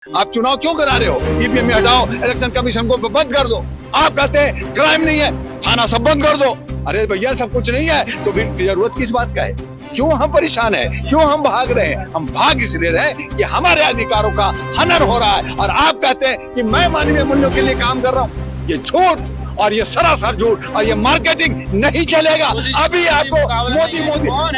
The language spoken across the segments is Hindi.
आप चुनाव क्यों करा रहे हो? ईवीएम में हटाओ, इलेक्शन कमीशन को बंद कर दो। आप कहते हैं क्राइम नहीं है, थाना सब बंद कर दो। अरे भैया सब कुछ नहीं है तो फिर जरूरत किस बात का है? क्यों हम परेशान हैं? क्यों हम भाग रहे हैं? हम भाग इसलिए रहे हैं कि हमारे अधिकारों का हनन हो रहा है और आप कहते हैं कि मैं मानवीय मूल्यों के लिए काम कर रहा हूँ। ये झूठ और ये सरासर झूठ और ये मार्केटिंग नहीं चलेगा। अभी आपको मोदी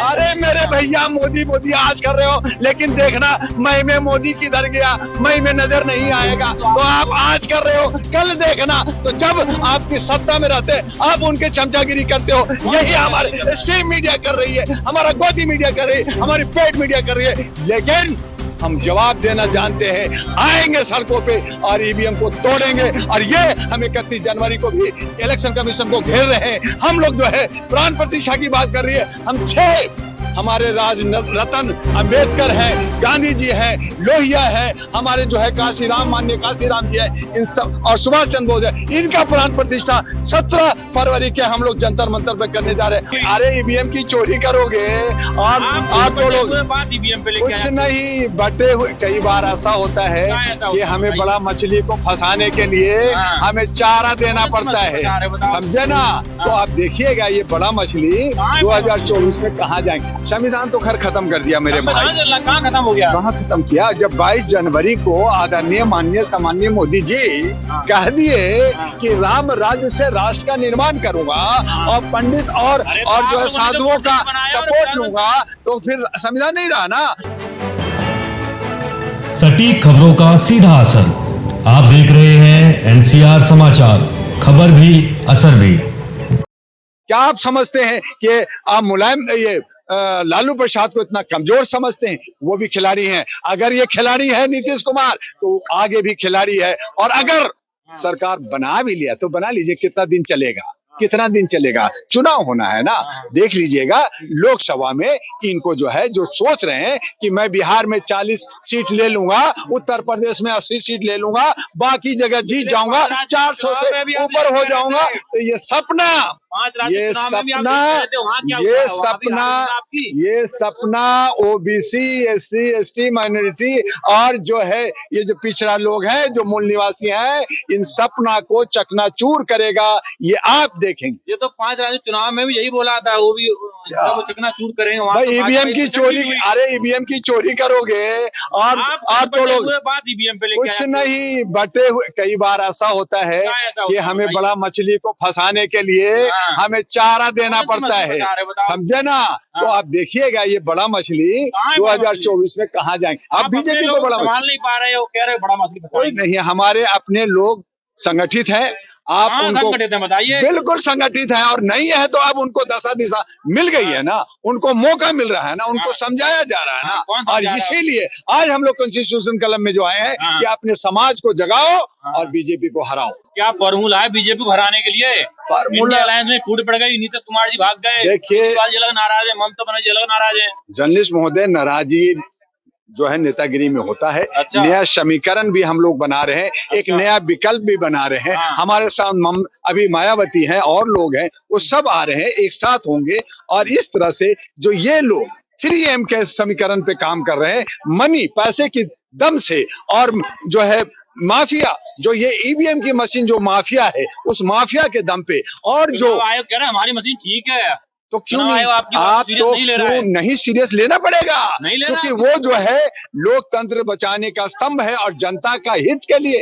अरे मेरे भैया मोदी आज कर रहे हो, लेकिन देखना मई में मोदी किधर गया, मई में नजर नहीं आएगा। तो आप आज कर रहे हो, कल देखना तो जब आपकी सत्ता में रहते आप उनके चमचागिरी करते हो। यही हमारे स्ट्रीम मीडिया कर रही है, हमारा गोदी मीडिया कर रही है, हमारी पेड मीडिया कर रही है। लेकिन हम जवाब देना जानते हैं, आएंगे सड़कों पे और ईवीएम को तोड़ेंगे। और ये हम 31 जनवरी को भी इलेक्शन कमीशन को घेर रहे हैं। हम लोग जो है प्राण प्रतिष्ठा की बात कर रही है। हम 6 हमारे राज रतन अंबेडकर हैं, गांधी जी हैं, लोहिया है, हमारे जो है काशीराम माननीय काशीराम जी है, इन सब और सुभाष चंद्र बोस है। इनका प्राण प्रतिष्ठा 17 फरवरी के हम लोग जंतर मंतर पे करने जा रहे हैं। अरे ईवीएम की चोरी करोगे और आप तो लोग कुछ नहीं बटे हुए। कई बार ऐसा होता है कि हमें बड़ा मछली को फंसाने के लिए हमें चारा देना पड़ता है, समझे ना? तो आप देखिएगा ये बड़ा मछली 2024 में कहाँ जाएंगे। संविधान तो खैर खत्म कर दिया मेरे भाई। कहाँ खत्म हो गया? कहाँ खत्म किया? जब 22 जनवरी को आदरणीय माननीय सम्माननीय मोदी जी कह दिए कि राम राज्य से राष्ट्र का निर्माण करूंगा और पंडित और जो है साधुओं का सपोर्ट लूंगा, तो फिर संविधान नहीं रहा ना। सटीक खबरों का सीधा असर। आप देख रहे हैं एनसीआर समाचार, खबर भी असर भी। क्या आप समझते हैं कि आप मुलायम ये लालू प्रसाद को इतना कमजोर समझते हैं? वो भी खिलाड़ी हैं। अगर ये खिलाड़ी है नीतीश कुमार तो आगे भी खिलाड़ी है। और अगर सरकार बना भी लिया तो बना लीजिए, कितना दिन चलेगा? कितना दिन चलेगा? चुनाव होना है ना। देख लीजिएगा लोकसभा में इनको जो है जो सोच रहे हैं कि मैं बिहार में 40 सीट ले लूंगा, उत्तर प्रदेश में 80 सीट ले लूंगा, बाकी जगह जीत जाऊंगा, 400 से ऊपर हो जाऊंगा। तो ये सपना ओबीसी एससी एसटी माइनॉरिटी और जो है ये जो पिछड़ा लोग हैं, जो मूल निवासी हैं, इन सपना को चकनाचूर करेगा। ये आप देखेंगे। ये तो 5 राज्य चुनाव में भी यही बोला था, वो भी चकनाचूर करेंगे। भाई ईवीएम की चोरी, अरे ईवीएम की चोरी करोगे और आप तो लोग ईवीएम पे कुछ नहीं बटे हुए। कई बार ऐसा होता है कि हमें बड़ा मछली को फंसाने के लिए हमें चारा देना पड़ता है, समझे ना? तो आप देखिएगा ये बड़ा मछली 2024 में कहाँ जाएंगे। आप बीजेपी को बड़ा नहीं पा रहे हो, कह रहे बड़ा मछली कोई नहीं है। हमारे अपने लोग संगठित हैं, आप उनको बताइए। बिल्कुल संगठित है और नहीं है तो अब उनको दशा दिशा मिल गई है ना, उनको मौका मिल रहा है ना, उनको समझाया जा रहा है ना। और इसीलिए आज हम लोग कॉन्स्टिट्यूशन क्लब में जो आए हैं कि अपने समाज को जगाओ और बीजेपी को हराओ। क्या फॉर्मूला है बीजेपी को हराने के लिए? फॉर्मूला अलायंस में टूट पड़ गई, नीतीश कुमार जी भाग गए, देखिए नाराज है, ममता बनर्जी अलग नाराज है। जर्नलिस्ट महोदय, नाराजगी जो है नेतागिरी में होता है। अच्छा। नया समीकरण भी हम लोग बना रहे हैं, एक नया विकल्प भी बना रहे हैं। हमारे साथ अभी मायावती हैं और लोग हैं, वो सब आ रहे हैं, एक साथ होंगे और इस तरह से जो ये लोग 3M के समीकरण पे काम कर रहे हैं, मनी पैसे की दम से, और जो है माफिया, जो ये ईवीएम की मशीन जो माफिया है, उस माफिया के दम पे। और जो आयोग कह रहा है हमारी मशीन ठीक है, तो क्यों नहीं? आप तो क्यों नहीं सीरियस लेना पड़ेगा, क्योंकि वो जो है लोकतंत्र बचाने का स्तंभ है और जनता का हित के लिए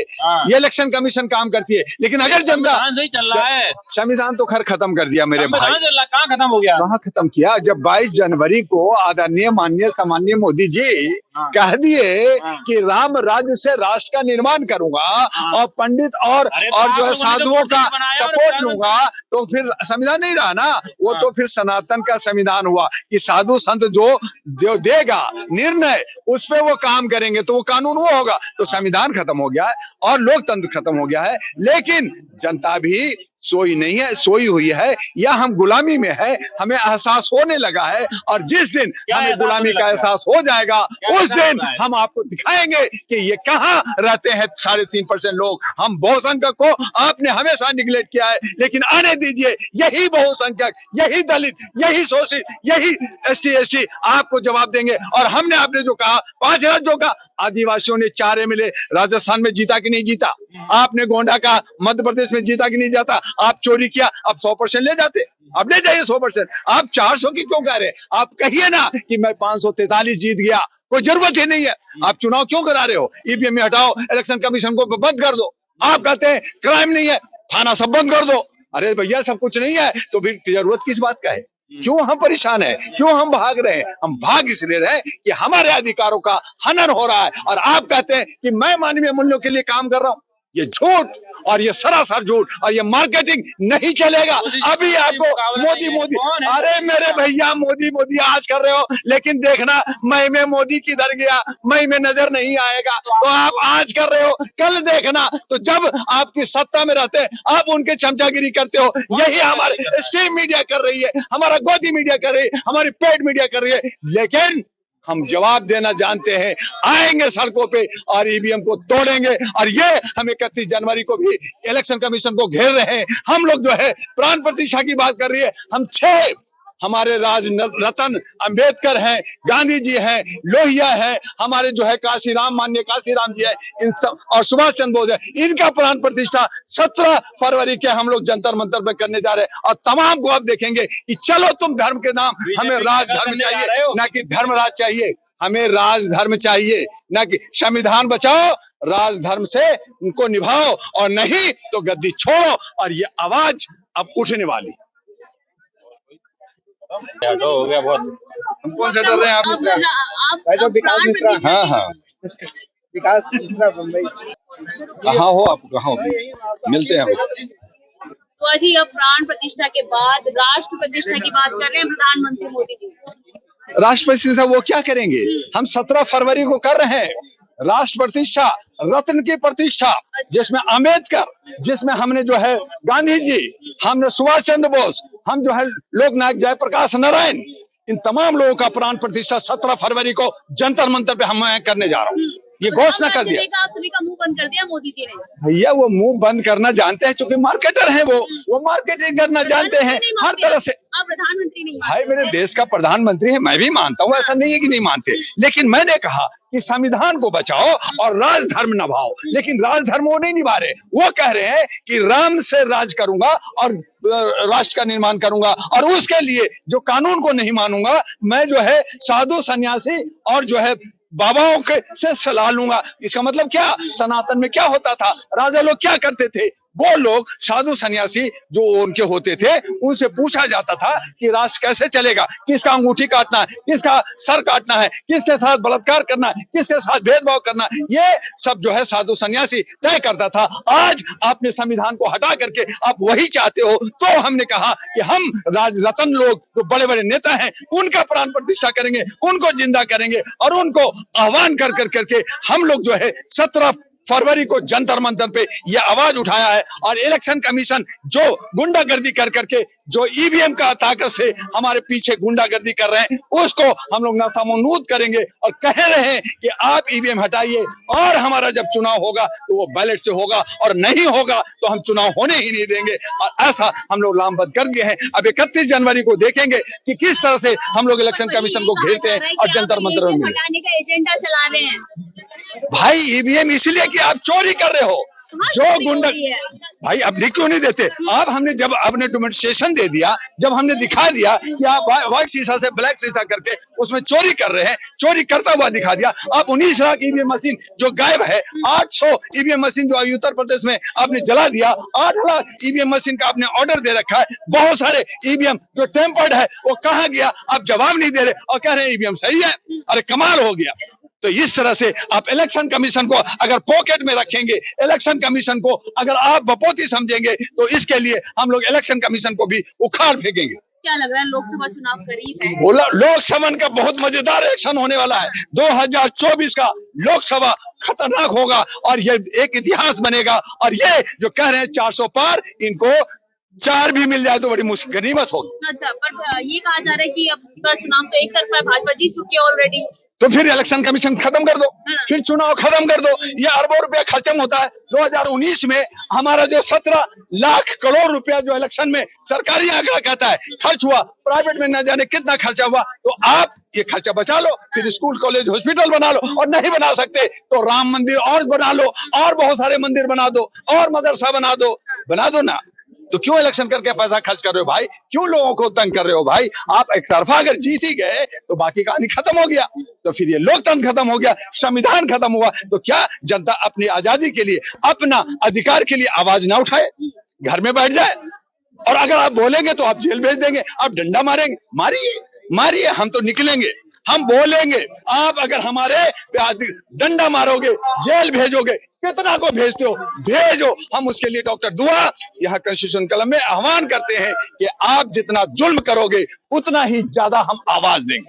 ये इलेक्शन कमीशन काम करती है। लेकिन अगर जनता चल रहा है, संविधान तो खैर खत्म कर दिया मेरे भाई। कहाँ खत्म हो गया? कहाँ खत्म किया? जब 22 जनवरी को आदरणीय माननीय सम्माननीय मोदी जी कह दिए कि राम राज्य से राष्ट्र का निर्माण करूंगा और पंडित और जो है साधुओं का सपोर्ट लूंगा, तो फिर संविधान नहीं रहा ना। वो तो फिर सनातन का संविधान हुआ कि साधु संत जो देगा निर्णय उस पे वो काम करेंगे, तो वो कानून वो होगा। तो संविधान खत्म हो गया है और लोकतंत्र खत्म हो गया है। लेकिन जनता भी सोई नहीं है, सोई हुई है, या हम गुलामी में है, हमें एहसास होने लगा है। और जिस दिन हमें गुलामी का एहसास हो जाएगा उस दिन हम आपको दिखाएंगे कि ये कहाँ रहते हैं 3.5% लोग। हम बहुसंख्यक को आपने हमेशा निगलेक्ट किया है, लेकिन आने दीजिए यही बहुसंख्यक, यही दलित यही शोषित, यही SC आपको जवाब देंगे। और हमने आपने जो कहा 5 राज्यों का, आदिवासियों ने 4 MLA राजस्थान में जीता कि नहीं जीता, आपने गोंडा का मध्य प्रदेश में जीता कि नहीं जाता, आप चोरी किया, अब 100% ले जाते, अब ले जाइए 100%। आप 400 की क्यों कह रहे? आप कहिए ना कि मैं 543 जीत गया, कोई जरूरत ही नहीं है। आप चुनाव क्यों करा रहे हो? EVM में हटाओ, इलेक्शन कमीशन को बंद कर दो। आप कहते हैं क्राइम नहीं है, थाना सब बंद कर दो। अरे भैया सब कुछ नहीं है तो फिर जरूरत किस बात का है? क्यों हम परेशान हैं? क्यों हम भाग रहे हैं? हम भाग इसलिए रहे हैं कि हमारे अधिकारों का हनन हो रहा है और आप कहते हैं कि मैं मानवीय मूल्यों के लिए काम कर रहा हूं। ये झूठ और ये सरासर झूठ और ये मार्केटिंग नहीं चलेगा। अभी आपको मोदी अरे मेरे भैया मोदी आज कर रहे हो, लेकिन देखना मई में मोदी किधर गया, मई में नजर नहीं आएगा। तो आप आज कर रहे हो, कल देखना तो जब आपकी सत्ता में रहते आप उनके चमचागिरी करते हो। यही हमारे स्ट्रीम मीडिया कर रही है, हमारा गोदी मीडिया कर रही है, हमारी पेड मीडिया कर रही है, लेकिन हम जवाब देना जानते हैं। आएंगे सड़कों पे और EVM को तोड़ेंगे। और ये हम 31 जनवरी को भी इलेक्शन कमीशन को घेर रहे हैं। हम लोग जो है प्राण प्रतिष्ठा की बात कर रही है, हम 6 हमारे राज रतन अंबेडकर हैं, गांधी जी हैं, लोहिया है, हमारे जो है काशीराम माननीय काशीराम जी है, इन सब और सुभाष चंद्र बोस है, इनका प्राण प्रतिष्ठा 17 फरवरी के हम लोग जंतर मंतर पे करने जा रहे हैं। और तमाम को आप देखेंगे कि चलो तुम धर्म के नाम, हमें राजधर्म चाहिए ना कि धर्मराज चाहिए, हमें राजधर्म चाहिए ना कि संविधान बचाओ, राजधर्म से उनको निभाओ और नहीं तो गद्दी छोड़ो। और ये आवाज अब उठने वाली। तो हो गया बहुत। हम कौन से डर रहे हैं? आप विकास मिश्रा। हाँ हाँ विकास मिश्रा बम्बई। कहाँ हो आप? कहाँ हो? मिलते हैं हम। तो अजी अब प्राण प्रतिष्ठा के बाद राष्ट्र प्रतिष्ठा की बात कर रहे हैं प्रधानमंत्री मोदी जी। राष्ट्र प्रतिष्ठा वो क्या करेंगे? हम 17 फरवरी को कर रहे हैं राष्ट्र प्रतिष्ठा, रत्न की प्रतिष्ठा, जिसमें अम्बेडकर, जिसमें हमने जो है गांधी जी, हमने सुभाष चंद्र बोस, हम जो है लोकनायक जयप्रकाश नारायण, इन तमाम लोगों का प्राण प्रतिष्ठा 17 फरवरी को जंतर मंतर पे हम करने जा रहा हूँ। ये घोषणा कर दिया। सभी का मुंह बंद कर दिया मोदी जी ने। भैया वो मुंह बंद करना जानते हैं क्योंकि मार्केटर हैं, वो मार्केटिंग करना जानते हैं हर तरह से। आप प्रधानमंत्री नहीं भाई मेरे देश का प्रधानमंत्री है, मैं भी मानता हूँ, ऐसा नहीं है कि नहीं मानते, लेकिन मैंने कहा कि संविधान को बचाओ और राजधर्म निभाओ। लेकिन राजधर्म वो नहीं निभा रहे, वो कह रहे हैं कि राम से राज करूंगा और राष्ट्र का निर्माण करूंगा और उसके लिए जो कानून को नहीं मानूंगा, मैं जो है साधु सन्यासी और जो है बाबाओं के से सलाह लूंगा। इसका मतलब क्या? सनातन में क्या होता था? राजा लोग क्या करते थे? वो लोग साधु सन्यासी जो उनके होते थे, उनसे पूछा जाता था कि राष्ट्र कैसे चलेगा, किसका अंगूठी काटना है, किसका सर काटना है, किसके साथ बलात्कार करना है, किसके साथ भेदभाव करना है, ये सब जो है साधु सन्यासी तय करता था। आज आपने संविधान को हटा करके आप वही चाहते हो। तो हमने कहा कि हम राज रतन लोग जो बड़े बड़े नेता हैं उनका प्राण प्रतिष्ठा करेंगे, उनको जिंदा करेंगे और उनको आह्वान कर करके हम लोग जो है 17 फरवरी को जंतर मंतर पे ये आवाज उठाया है। और इलेक्शन कमीशन जो गुंडागर्दी कर करके जो EVM का ताकत से हमारे पीछे गुंडागर्दी कर रहे हैं, उसको हम लोग नामूद करेंगे और कह रहे हैं कि आप EVM हटाइए और हमारा जब चुनाव होगा तो वो बैलेट से होगा और नहीं होगा तो हम चुनाव होने ही नहीं देंगे। और ऐसा हम लोग लामबंद कर दिए हैं। अब 31 जनवरी को देखेंगे कि किस तरह से हम लोग इलेक्शन कमीशन को घेरते हैं और जंतर मंतर में हटाने का एजेंडा चला रहे हैं। भाई EVM इसलिए कि आप चोरी कर रहे हो। जो गुंडा भाई अब लिख क्यों नहीं देते आप? हमने जब अपने डेमोन्स्ट्रेशन दे दिया, जब हमने दिखा दिया कि आप व्हाइट शीशा से ब्लैक शीशा करके उसमें चोरी कर रहे हैं, चोरी करता हुआ दिखा दिया। आप 19 लाख EVM मशीन जो गायब है, 800 EVM मशीन जो उत्तर प्रदेश में आपने जला दिया, 8 लाख EVM मशीन का आपने ऑर्डर दे रखा है, बहुत सारे EVM जो टेम्पर्ड है वो कहाँ गया? आप जवाब नहीं दे रहे और कह रहे हैं EVM सही है। अरे कमाल हो गया। तो इस तरह से आप इलेक्शन कमीशन को अगर पॉकेट में रखेंगे, इलेक्शन कमीशन को अगर आप बपोती समझेंगे, तो इसके लिए हम लोग इलेक्शन कमीशन को भी उखाड़ फेंकेंगे। क्या लग रहा है लोकसभा चुनाव करीब है? लोकसभा का बहुत मजेदार इलेक्शन होने वाला है। 2024 का लोकसभा खतरनाक होगा और ये एक इतिहास बनेगा। और ये जो कह रहे हैं 400 पार, इनको 4 भी मिल जाए तो बड़ी गनीमत होगी। अच्छा, पर ये कहा जा रहा है कि अब चुनाव तो एक तरफा भाजपा जीत चुकी है ऑलरेडी, तो फिर इलेक्शन कमीशन खत्म कर दो, फिर चुनाव खत्म कर दो। ये अरबों रुपया खर्चम होता है। 2019 में हमारा जो 17 लाख करोड़ रुपया जो इलेक्शन में सरकारी आंकड़ा कहता है खर्च हुआ, प्राइवेट में न जाने कितना खर्चा हुआ। तो आप ये खर्चा बचा लो, फिर स्कूल कॉलेज हॉस्पिटल बना लो, और नहीं बना सकते तो राम मंदिर और बना लो, और बहुत सारे मंदिर बना दो, और मदरसा बना दो ना। तो क्यों इलेक्शन करके पैसा खर्च कर रहे हो भाई? क्यों लोगों को तंग कर रहे हो भाई? आप एक तरफा अगर जीत ही गए तो बाकी कहानी खत्म हो गया, तो फिर ये लोकतंत्र खत्म हो गया, संविधान खत्म हुआ। तो क्या जनता अपनी आजादी के लिए, अपना अधिकार के लिए आवाज ना उठाए, घर में बैठ जाए? और अगर आप बोलेंगे तो आप जेल भेज देंगे, आप डंडा मारेंगे, मारिए, हम तो निकलेंगे, हम बोलेंगे। आप अगर हमारे डंडा मारोगे, जेल भेजोगे, कितना को भेजते हो भेजो, हम उसके लिए डॉक्टर दुआ यहाँ कॉन्स्टिट्यूशन कलम में आह्वान करते हैं कि आप जितना जुल्म करोगे उतना ही ज्यादा हम आवाज देंगे।